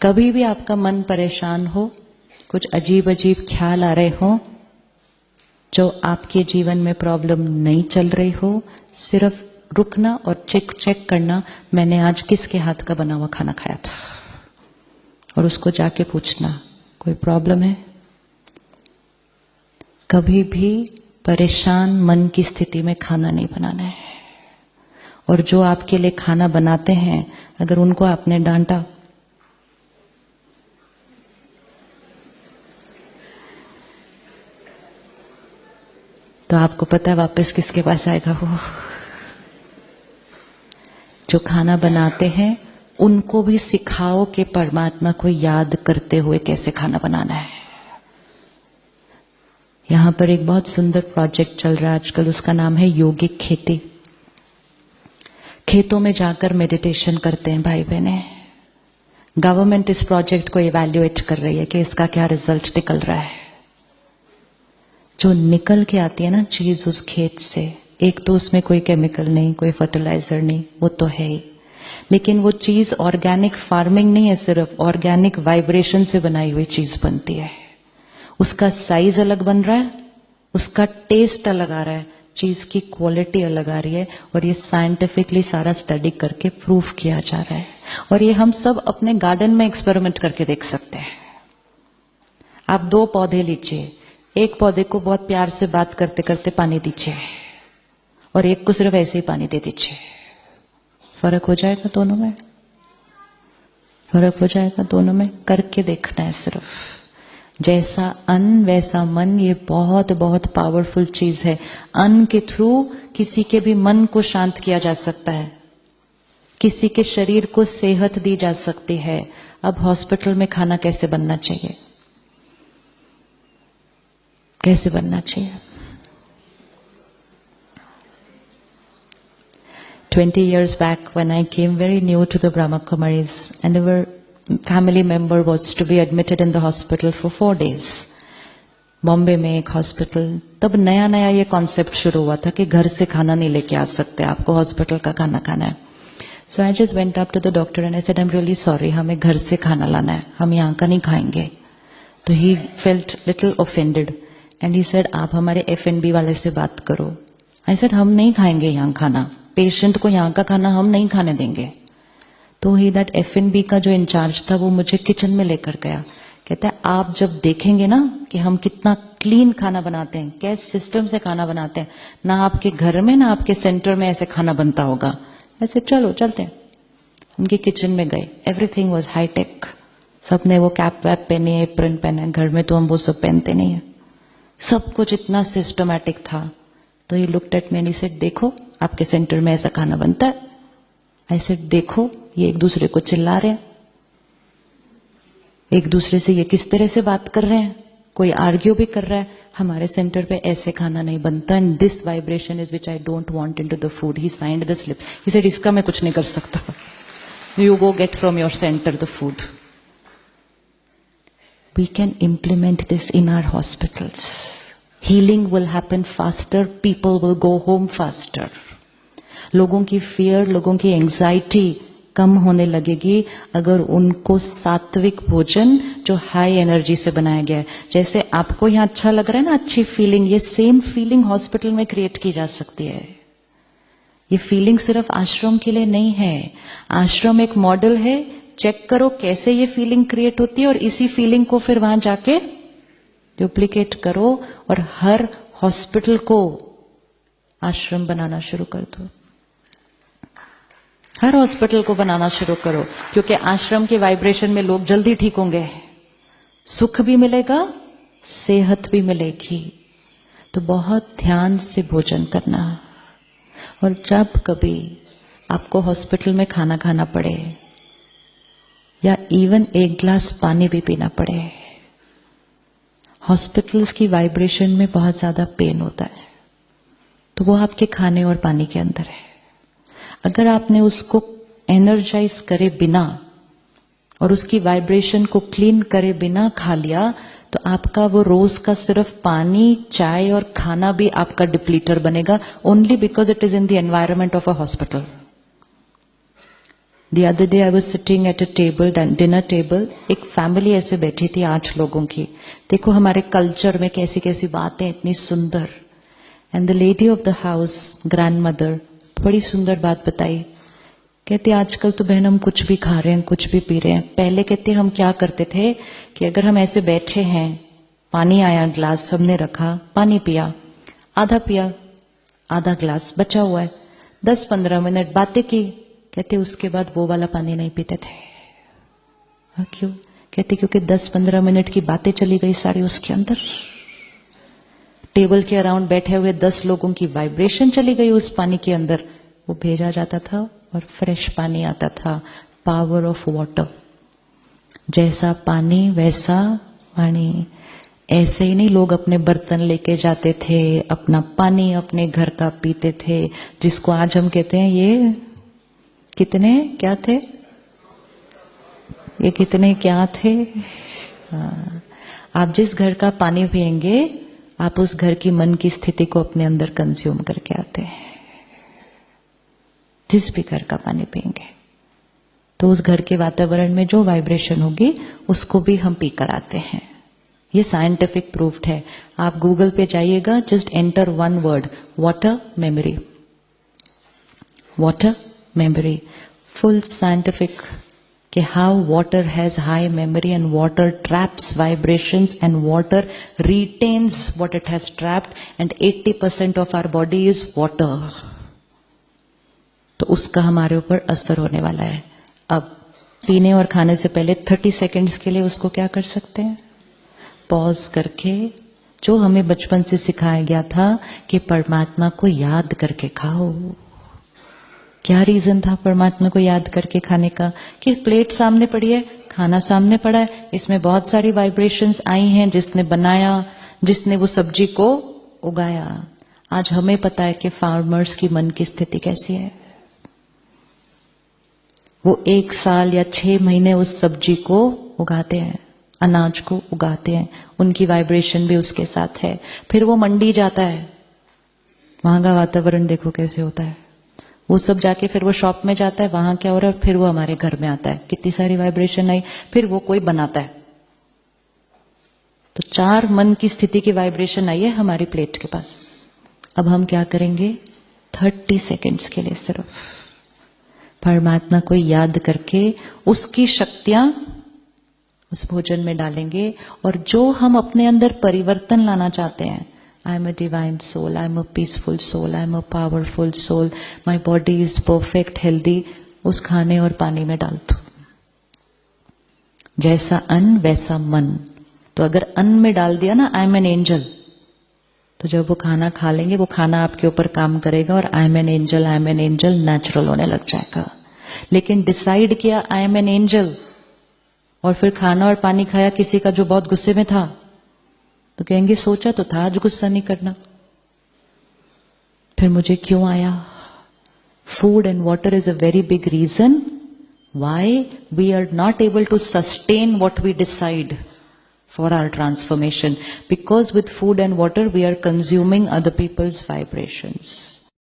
कभी भी आपका मन परेशान हो, कुछ अजीब अजीब ख्याल आ रहे हो, जो आपके जीवन में प्रॉब्लम नहीं चल रही हो, सिर्फ रुकना और चेक करना, मैंने आज किसके हाथ का बना हुआ खाना खाया था, और उसको जाके पूछना कोई प्रॉब्लम है। कभी भी परेशान मन की स्थिति में खाना नहीं बनाना है। और जो आपके लिए खाना बनाते हैं, अगर उनको आपने डांटा, तो आपको पता है वापस किसके पास आएगा वो। जो खाना बनाते हैं उनको भी सिखाओ कि परमात्मा को याद करते हुए कैसे खाना बनाना है। यहां पर एक बहुत सुंदर प्रोजेक्ट चल रहा है आजकल, उसका नाम है योगिक खेती। खेतों में जाकर मेडिटेशन करते हैं भाई बहने। गवर्नमेंट इस प्रोजेक्ट को इवैल्यूएट कर रही है कि इसका क्या रिजल्ट निकल रहा है। जो निकल के आती है ना चीज उस खेत से, एक तो उसमें कोई केमिकल नहीं, कोई फर्टिलाइजर नहीं, वो तो है ही, लेकिन वो चीज ऑर्गेनिक फार्मिंग नहीं है, सिर्फ ऑर्गेनिक वाइब्रेशन से बनाई हुई चीज बनती है। उसका साइज अलग बन रहा है, उसका टेस्ट अलग आ रहा है, चीज की क्वालिटी अलग आ रही है, और ये साइंटिफिकली सारा स्टडी करके प्रूव किया जा रहा है। और ये हम सब अपने गार्डन में एक्सपेरिमेंट करके देख सकते हैं। आप 2 पौधे लीजिए, एक पौधे को बहुत प्यार से बात करते करते पानी दीजिए, और एक को सिर्फ ऐसे ही पानी दे दीजिए। फर्क हो जाएगा दोनों में, फर्क हो जाएगा दोनों में। करके देखना है सिर्फ। जैसा अन्न वैसा मन, ये बहुत बहुत पावरफुल चीज है। अन्न के थ्रू किसी के भी मन को शांत किया जा सकता है, किसी के शरीर को सेहत दी जा सकती है। अब हॉस्पिटल में खाना कैसे बनना चाहिए, कैसे बनना चाहिए? 20 years back when I came very new to the Brahma Kumaris, and our family member was to be admitted in the hospital for 4 days. Bombay में एक हॉस्पिटल, तब नया नया ये कॉन्सेप्ट शुरू हुआ था कि घर से खाना नहीं लेके आ सकते, आपको हॉस्पिटल का खाना खाना है। So I just went up to the doctor and I said, I'm really sorry, हमें घर से खाना लाना है, हम यहाँ का नहीं खाएंगे। तो he felt little offended and he said, आप हमारे F&B वाले से बात करो। I said, हम नहीं खाएंगे यहाँ खाना, पेशेंट को यहाँ का खाना हम नहीं खाने देंगे। तो ही दैट F&B का जो इंचार्ज था वो मुझे किचन में लेकर गया। कहता है, आप जब देखेंगे ना कि हम कितना क्लीन खाना बनाते हैं, कैसे सिस्टम से खाना बनाते हैं, ना आपके घर में ना आपके सेंटर में ऐसे खाना बनता होगा। ऐसे चलो चलते हैं। उनके किचन में गए, एवरीथिंग वाज हाई टेक। सबने वो कैप वैप पहनी है, एप्रन पहना है। घर में तो हम वो सब पहनते नहीं है। सब कुछ इतना सिस्टमैटिक था। तो ये looked at me and he said, देखो आपके सेंटर में ऐसा खाना बनता है। आई सेड, देखो ये एक दूसरे को चिल्ला रहे हैं, एक दूसरे से ये किस तरह से बात कर रहे हैं, कोई आर्ग्यू भी कर रहा है। हमारे सेंटर पे ऐसे खाना नहीं बनता, and this vibration is which I don't want into the food. He signed the slip. He said, इसका मैं कुछ नहीं कर सकता, you go get from your centre the food. We can implement this in our hospitals. Healing will happen faster, people will go home faster. लोगों की fear, लोगों की एंजाइटी कम होने लगेगी अगर उनको सात्विक भोजन जो हाई एनर्जी से बनाया गया है, जैसे आपको यहाँ अच्छा लग रहा है ना, अच्छी फीलिंग, ये सेम फीलिंग हॉस्पिटल में क्रिएट की जा सकती है। ये फीलिंग सिर्फ आश्रम के लिए नहीं है। आश्रम एक मॉडल है, चेक करो कैसे ये फीलिंग क्रिएट होती है, और इसी फीलिंग को फिर वहां जाके डुप्लीकेट करो, और हर हॉस्पिटल को आश्रम बनाना शुरू कर दो। हर हॉस्पिटल को बनाना शुरू करो, क्योंकि आश्रम के वाइब्रेशन में लोग जल्दी ठीक होंगे, सुख भी मिलेगा, सेहत भी मिलेगी। तो बहुत ध्यान से भोजन करना। और जब कभी आपको हॉस्पिटल में खाना खाना पड़े, या इवन एक गिलास पानी भी पीना पड़े, हॉस्पिटल्स की वाइब्रेशन में बहुत ज्यादा पेन होता है, तो वो आपके खाने और पानी के अंदर है। अगर आपने उसको एनर्जाइज करे बिना और उसकी वाइब्रेशन को क्लीन करे बिना खा लिया, तो आपका वो रोज का सिर्फ पानी, चाय और खाना भी आपका डिप्लीटर बनेगा, only because it is in the environment of a hospital. The other day I was sitting at a table, dinner table, एक फैमिली ऐसे बैठी थी 8 लोगों की. देखो हमारे कल्चर में कैसी कैसी बातें इतनी सुंदर. And the lady of the house, grandmother, बड़ी सुंदर बात बताई. कहती आजकल तो बहन हम कुछ भी खा रहे हैं, कुछ भी पी रहे हैं. पहले कहते हम क्या करते थे कि अगर हम ऐसे बैठे हैं, पानी आया ग्लास हमने रखा, पानी पिया, आधा ग्लास बचा हुआ है, 10-15 मिनट बातें की. कहते उसके बाद वो वाला पानी नहीं पीते थे. हाँ क्यों? कहते क्योंकि 10-15 मिनट की बातें चली गई सारी उसके अंदर. टेबल के अराउंड बैठे हुए 10 लोगों की वाइब्रेशन चली गई उस पानी के अंदर. वो भेजा जाता था और फ्रेश पानी आता था. Power of water. जैसा पानी वैसा पानी. ऐसे ही नहीं लोग अपने बर्तन लेके जाते थे, अपना पानी अपने घर का पीते थे, जिसको आज हम कहते हैं ये कितने क्या थे, ये कितने क्या थे. आप जिस घर का पानी पिएंगे आप उस घर की मन की स्थिति को अपने अंदर कंज्यूम करके आते हैं. जिस भी घर का पानी पिएंगे तो उस घर के वातावरण में जो वाइब्रेशन होगी उसको भी हम पी कर आते हैं. ये साइंटिफिक प्रूफ्ड है. आप गूगल पे जाइएगा, just enter one word, water memory. Water memory, full scientific कि how water has high memory and water traps vibrations and water retains what it has trapped and 80% of our body is water. तो उसका हमारे ऊपर असर होने वाला है. अब पीने और खाने से पहले 30 सेकेंड्स के लिए उसको क्या कर सकते हैं, पॉज करके, जो हमें बचपन से सिखाया गया था कि परमात्मा को याद करके खाओ. क्या रीजन था परमात्मा को याद करके खाने का? कि प्लेट सामने पड़ी है, खाना सामने पड़ा है, इसमें बहुत सारी वाइब्रेशंस आई हैं, जिसने बनाया, जिसने वो सब्जी को उगाया. आज हमें पता है कि फार्मर्स की मन की स्थिति कैसी है. वो 1 साल या 6 महीने उस सब्जी को उगाते हैं, अनाज को उगाते हैं, उनकी वाइब्रेशन भी उसके साथ है. फिर वो मंडी जाता है, वहां का वातावरण देखो कैसे होता है. वो सब जाके फिर वो शॉप में जाता है, वहां क्या हो रहा है, फिर वो हमारे घर में आता है, कितनी सारी वाइब्रेशन आई, फिर वो कोई बनाता है. तो 4 मन की स्थिति की वाइब्रेशन आई है हमारी प्लेट के पास. अब हम क्या करेंगे, 30 सेकेंड्स के लिए सिर्फ परमात्मा को याद करके उसकी शक्तियां उस भोजन में डालेंगे. और जो हम अपने अंदर परिवर्तन लाना चाहते हैं, I am a divine soul, I am a peaceful soul, I am a powerful soul, my body is perfect, healthy, उस खाने और पानी में डाल दो. जैसा अन्न वैसा मन. तो अगर अन्न में डाल दिया ना I am an angel, तो जब वो खाना खा लेंगे वो खाना आपके ऊपर काम करेगा और I am an angel natural होने लग जाएगा. लेकिन डिसाइड किया I am an angel और फिर खाना और पानी खाया किसी का जो बहुत गुस्से में था, तो कहेंगे सोचा तो था आज गुस्सा नहीं करना, फिर मुझे क्यों आया. Food and water is a very big reason why we are not able to sustain what we decide for our transformation, because with food and water we are consuming other peoples vibrations.